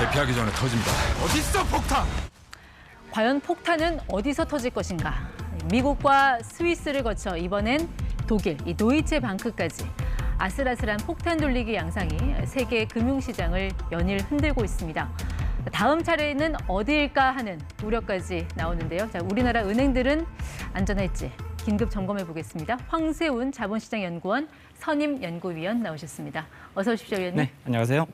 대피하기 전에 터집니다. 어딨어 폭탄? 과연 폭탄은 어디서 터질 것인가? 미국과 스위스를 거쳐 이번엔 독일, 이 도이체 방크까지 아슬아슬한 폭탄 돌리기 양상이 세계 금융시장을 연일 흔들고 있습니다. 다음 차례는 어디일까 하는 우려까지 나오는데요. 자, 우리나라 은행들은 안전할지 긴급 점검해 보겠습니다. 황세운 자본시장연구원 선임 연구위원 나오셨습니다. 어서 오십시오, 위원님. 네, 안녕하세요.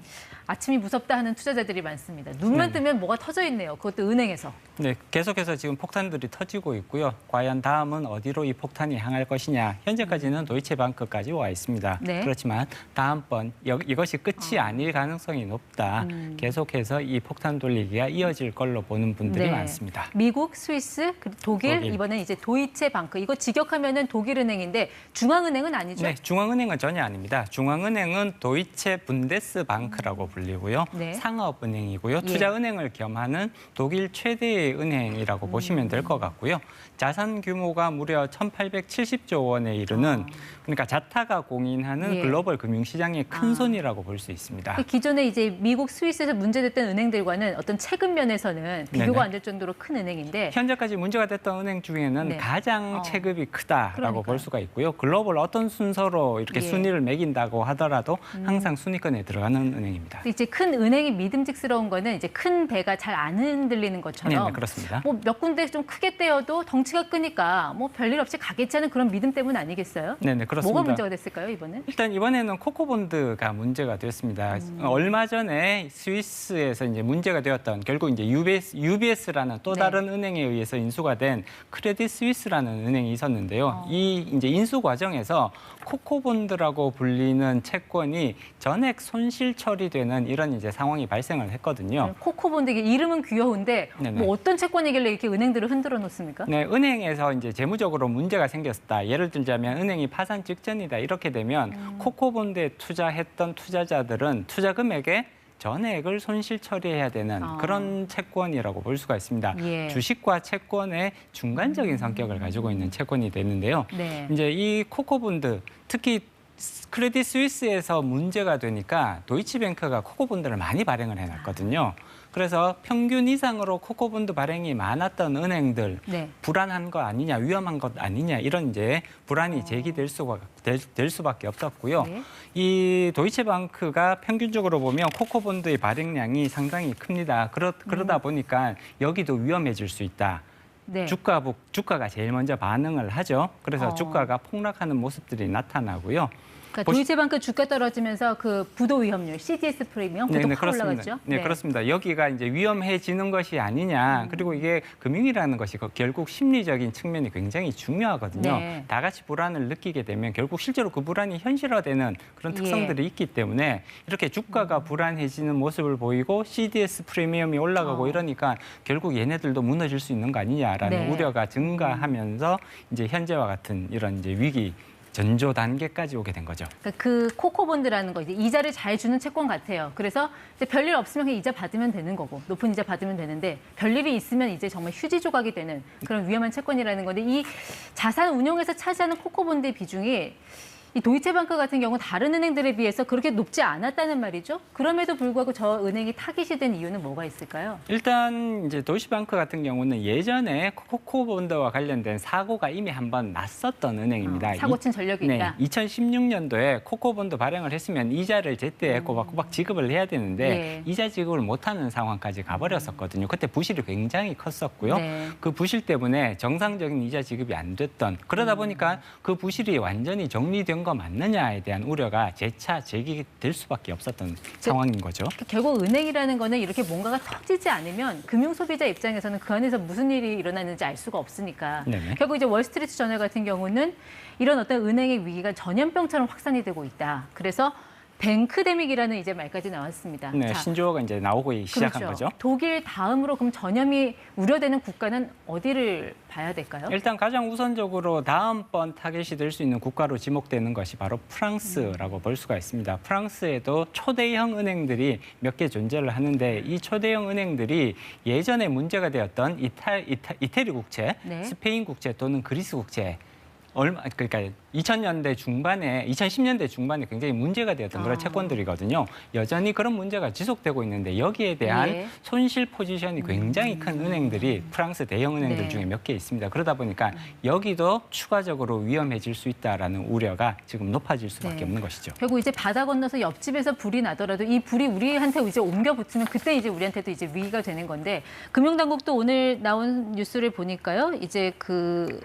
아침이 무섭다 하는 투자자들이 많습니다. 눈만 뜨면 뭐가 터져 있네요. 그것도 은행에서. 네, 계속해서 지금 폭탄들이 터지고 있고요. 과연 다음은 어디로 이 폭탄이 향할 것이냐. 현재까지는 도이체방크까지 와 있습니다. 네. 그렇지만 다음번 이것이 끝이 아닐 가능성이 높다. 계속해서 이 폭탄 돌리기가 이어질 걸로 보는 분들이 네. 많습니다. 미국, 스위스, 그리고 독일, 이번엔 이제 도이체방크. 이거 직역하면은 독일은행인데 중앙은행은 아니죠? 네, 중앙은행은 전혀 아닙니다. 중앙은행은 도이체 분데스방크라고 불리고요. 네. 상업은행이고요. 예. 투자은행을 겸하는 독일 최대의 은행이라고 보시면 될 것 같고요. 자산 규모가 무려 1,870조 원에 이르는 그러니까 자타가 공인하는 예. 글로벌 금융시장의 큰 손이라고 볼 수 있습니다. 그 기존에 이제 미국, 스위스에서 문제됐던 은행들과는 어떤 체급 면에서는 비교가 네네. 안 될 정도로 큰 은행인데 현재까지 문제가 됐던 은행 중에는 네. 가장 체급이 크다라고 그러니까요. 볼 수가 있고요. 글로벌 어떤 순서로 이렇게 예. 순위를 매긴다고 하더라도 항상 순위권에 들어가는 은행입니다. 이제 큰 은행이 믿음직스러운 거는 이제 큰 배가 잘 안 흔들리는 것처럼 네, 그렇습니다. 뭐 몇 군데 좀 크게 떼어도 덩치가 크니까 뭐 별일 없이 가겠지 하는 그런 믿음 때문 아니겠어요? 네, 그렇습니다. 뭐가 문제가 됐을까요, 이번엔? 일단 이번에는 코코본드가 문제가 됐습니다. 얼마 전에 스위스에서 이제 문제가 되었던 결국 이제 UBS라는 또 다른 은행에 의해서 인수가 된 크레딧 스위스라는 은행이 있었는데요. 이 이제 인수 과정에서 코코본드라고 불리는 채권이 전액 손실 처리되는 이런 이제 상황이 발생을 했거든요. 코코본드 이게 이름은 귀여운데 네네. 뭐 어떤 채권이길래 이렇게 은행들을 흔들어 놓습니까? 네, 은행에서 이제 재무적으로 문제가 생겼다. 예를 들자면 은행이 파산 직전이다. 이렇게 되면 코코본드에 투자했던 투자자들은 투자 금액의 전액을 손실 처리해야 되는 그런 채권이라고 볼 수가 있습니다. 예. 주식과 채권의 중간적인 성격을 가지고 있는 채권이 되는데요. 네. 이제 이 코코본드 특히 크레딧 스위스에서 문제가 되니까 도이치뱅크가 코코본드를 많이 발행을 해놨거든요. 그래서 평균 이상으로 코코본드 발행이 많았던 은행들 네. 불안한 거 아니냐, 위험한 것 아니냐 이런 이제 불안이 제기될 될 수밖에 없었고요. 네. 이 도이체방크가 평균적으로 보면 코코본드의 발행량이 상당히 큽니다. 그러다 보니까 여기도 위험해질 수 있다. 네. 주가가 제일 먼저 반응을 하죠. 그래서 주가가 폭락하는 모습들이 나타나고요. 그러니까 도이체방크 주가 떨어지면서 그 부도 위험률, CDS 프리미엄 그것도 확 올라갔죠? 네, 그렇습니다. 여기가 이제 위험해지는 것이 아니냐. 그리고 이게 금융이라는 것이 결국 심리적인 측면이 굉장히 중요하거든요. 네. 다 같이 불안을 느끼게 되면 결국 실제로 그 불안이 현실화되는 그런 특성들이 있기 때문에 이렇게 주가가 불안해지는 모습을 보이고 CDS 프리미엄이 올라가고 이러니까 결국 얘네들도 무너질 수 있는 거 아니냐라는 네. 우려가 증가하면서 이제 현재와 같은 이런 이제 위기 전조 단계까지 오게 된 거죠. 그러니까 그 코코본드라는 거 이제 이자를 잘 주는 채권 같아요. 그래서 이제 별일 없으면 그냥 이자 받으면 되는 거고 높은 이자 받으면 되는데 별일이 있으면 이제 정말 휴지 조각이 되는 그런 위험한 채권이라는 건데 이 자산 운용에서 차지하는 코코본드의 비중이 이 도이체방크 같은 경우 다른 은행들에 비해서 그렇게 높지 않았다는 말이죠. 그럼에도 불구하고 저 은행이 타깃이 된 이유는 뭐가 있을까요? 일단 이제 도이치방크 같은 경우는 예전에 코코본드와 관련된 사고가 이미 한번 났었던 은행입니다. 사고 친 전력이 있다. 2016년도에 코코본드 발행을 했으면 이자를 제때 꼬박꼬박 지급을 해야 되는데 예. 이자 지급을 못하는 상황까지 가버렸었거든요. 그때 부실이 굉장히 컸었고요. 네. 그 부실 때문에 정상적인 이자 지급이 안 됐던 그러다 보니까 그 부실이 완전히 정리된 거 맞느냐에 대한 우려가 재차 제기될 수밖에 없었던 상황인 거죠. 결국 은행이라는 거는 이렇게 뭔가가 터지지 않으면 금융 소비자 입장에서는 그 안에서 무슨 일이 일어나는지 알 수가 없으니까 네네. 결국 이제 월스트리트 저널 같은 경우는 이런 어떤 은행의 위기가 전염병처럼 확산이 되고 있다. 그래서 뱅크데믹이라는 이제 말까지 나왔습니다. 네, 자, 신조어가 이제 나오고 시작한 그렇죠. 거죠. 독일 다음으로 그럼 전염이 우려되는 국가는 어디를 봐야 될까요? 일단 가장 우선적으로 다음번 타겟이 될 수 있는 국가로 지목되는 것이 바로 프랑스라고 볼 수가 있습니다. 프랑스에도 초대형 은행들이 몇 개 존재를 하는데 이 초대형 은행들이 예전에 문제가 되었던 이태리 국채, 네. 스페인 국채 또는 그리스 국채 그러니까 2000년대 중반에 2010년대 중반에 굉장히 문제가 되었던 그런 채권들이거든요. 여전히 그런 문제가 지속되고 있는데 여기에 대한 예. 손실 포지션이 굉장히 큰 은행들이 프랑스 대형 은행들 네. 중에 몇 개 있습니다. 그러다 보니까 여기도 추가적으로 위험해질 수 있다라는 우려가 지금 높아질 수밖에 네. 없는 것이죠. 결국 이제 바다 건너서 옆집에서 불이 나더라도 이 불이 우리한테 이제 옮겨 붙으면 그때 이제 우리한테도 이제 위기가 되는 건데 금융당국도 오늘 나온 뉴스를 보니까요. 이제 그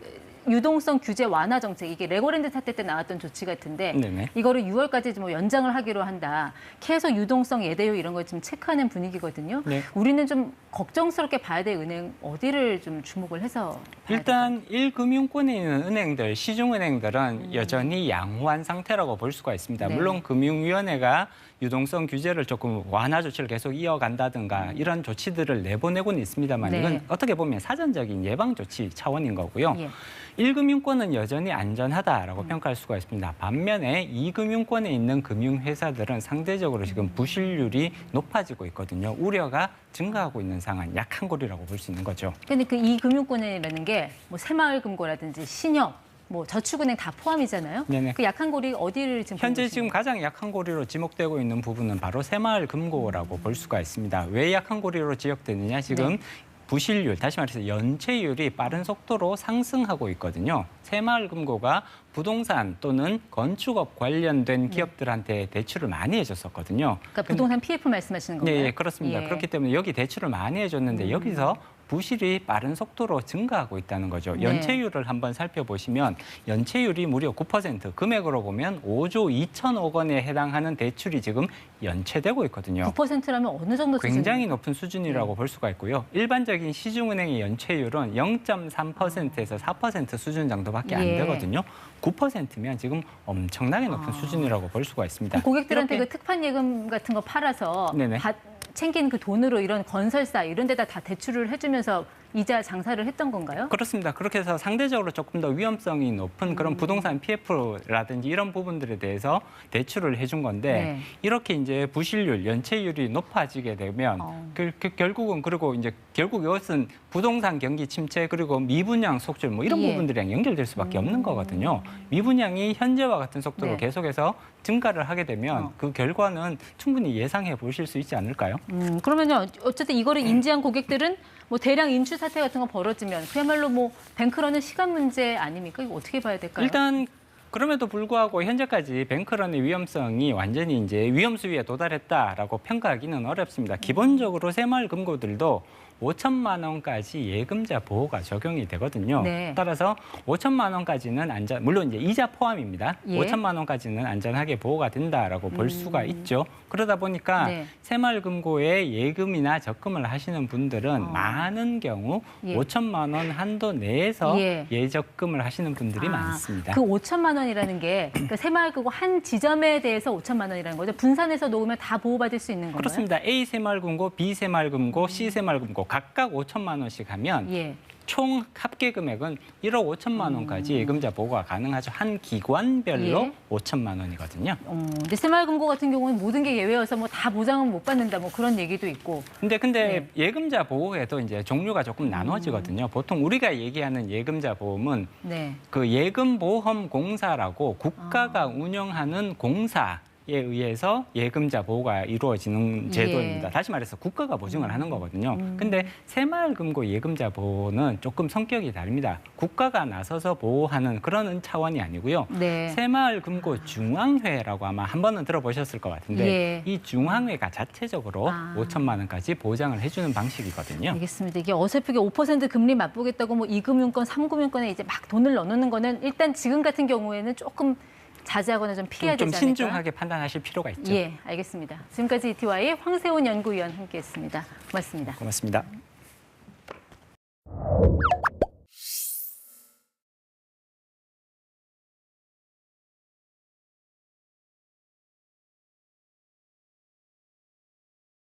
유동성 규제 완화 정책, 이게 레고랜드 사태 때 나왔던 조치 같은데 네네. 이거를 6월까지 뭐 연장을 하기로 한다. 계속 유동성 예대율 이런 걸 지금 체크하는 분위기거든요. 네. 우리는 좀 걱정스럽게 봐야 될 은행 어디를 좀 주목을 해서 봐야 일단 1금융권에 있는 은행들, 시중은행들은 여전히 양호한 상태라고 볼 수가 있습니다. 네. 물론 금융위원회가 유동성 규제를 조금 완화 조치를 계속 이어간다든가 이런 조치들을 내보내고는 있습니다만 네. 이건 어떻게 보면 사전적인 예방 조치 차원인 거고요. 예. 1금융권은 여전히 안전하다라고 평가할 수가 있습니다. 반면에 2금융권에 있는 금융회사들은 상대적으로 지금 부실률이 높아지고 있거든요. 우려가 증가하고 있는 상황, 약한 고리라고 볼 수 있는 거죠. 근데 그 이 금융권이라는 게 뭐 새마을금고라든지 신협, 뭐 저축은행 다 포함이잖아요. 네네. 그 약한 고리 어디를 지금 현재 보고 지금 가장 약한 고리로 지목되고 있는 부분은 바로 새마을금고라고 볼 수가 있습니다. 왜 약한 고리로 지적되느냐? 지금 네. 부실률, 다시 말해서 연체율이 빠른 속도로 상승하고 있거든요. 새마을금고가 부동산 또는 건축업 관련된 기업들한테 대출을 많이 해줬었거든요. 그러니까 부동산 PF 말씀하시는 건가요? 네, 예, 그렇습니다. 예. 그렇기 때문에 여기 대출을 많이 해줬는데 여기서 부실이 빠른 속도로 증가하고 있다는 거죠. 네. 연체율을 한번 살펴보시면 연체율이 무려 9%, 금액으로 보면 5조 2천억 원에 해당하는 대출이 지금 연체되고 있거든요. 9%라면 어느 정도 굉장히 수준입니까? 높은 수준이라고 볼 수가 있고요. 일반적인 시중은행의 연체율은 0.3%에서 4% 수준 정도밖에 안 예. 되거든요. 9%면 지금 엄청나게 높은 수준이라고 볼 수가 있습니다. 고객들한테 이렇게- 그 특판 예금 같은 거 팔아서 네네. 챙긴 그 돈으로 이런 건설사 이런 데다 다 대출을 해주면서 이자 장사를 했던 건가요? 그렇습니다. 그렇게 해서 상대적으로 조금 더 위험성이 높은 그런 부동산 PF라든지 이런 부분들에 대해서 대출을 해준 건데 네. 이렇게 이제 부실률, 연체율이 높아지게 되면 결국은 그리고 이제 결국 이것은 부동산 경기 침체 그리고 미분양 속출 뭐 이런 예. 부분들이랑 연결될 수밖에 없는 거거든요. 미분양이 현재와 같은 속도로 네. 계속해서 증가를 하게 되면 그 결과는 충분히 예상해 보실 수 있지 않을까요? 그러면요 어쨌든 이거를 인지한 고객들은 뭐 대량 인출 사태 같은 거 벌어지면 그야말로 뭐 뱅크런은 시간 문제 아닙니까? 이거 어떻게 봐야 될까요? 일단 그럼에도 불구하고 현재까지 뱅크런의 위험성이 완전히 이제 위험 수위에 도달했다라고 평가하기는 어렵습니다. 기본적으로 새마을금고들도 5천만 원까지 예금자 보호가 적용이 되거든요. 네. 따라서 5천만 원까지는 물론 이제 이자 포함입니다. 예. 5천만 원까지는 안전하게 보호가 된다라고 볼 수가 있죠. 그러다 보니까 네. 새마을금고에 예금이나 적금을 하시는 분들은 많은 경우 예. 5천만 원 한도 내에서 예. 예적금을 하시는 분들이 많습니다. 그 5천만 원이라는 게 그러니까 새마을금고 한 지점에 대해서 5천만 원이라는 거죠. 분산해서 놓으면 다 보호받을 수 있는 건가요? 그렇습니다. A 새마을금고, B 새마을금고, C 새마을금고 각각 5천만 원씩 하면 예. 총 합계 금액은 1억 5천만 원까지 예금자 보호가 가능하죠. 한 기관별로 예. 5천만 원이거든요. 근데 새마을금고 같은 경우는 모든 게 예외여서 뭐 다 보장은 못 받는다 뭐 그런 얘기도 있고. 근데 네. 예금자 보호에도 이제 종류가 조금 나눠지거든요. 보통 우리가 얘기하는 예금자 보험은 네. 그 예금보험공사라고 국가가 운영하는 공사에 의해서 예금자 보호가 이루어지는 제도입니다. 예. 다시 말해서 국가가 보증을 하는 거거든요. 근데 새마을금고 예금자 보호는 조금 성격이 다릅니다. 국가가 나서서 보호하는 그런 차원이 아니고요. 네. 새마을금고 중앙회라고 아마 한 번은 들어보셨을 것 같은데 예. 이 중앙회가 자체적으로 5천만 원까지 보장을 해주는 방식이거든요. 알겠습니다. 이게 어설프게 5% 금리 맛보겠다고 뭐 2금융권, 3금융권에 이제 막 돈을 넣는 거는 일단 지금 같은 경우에는 조금 자제하거나 좀 피해야 좀 되지 않을까? 신중하게 판단하실 필요가 있죠. 예, 알겠습니다. 지금까지 ETY 황세훈 연구위원 함께했습니다. 고맙습니다. 고맙습니다.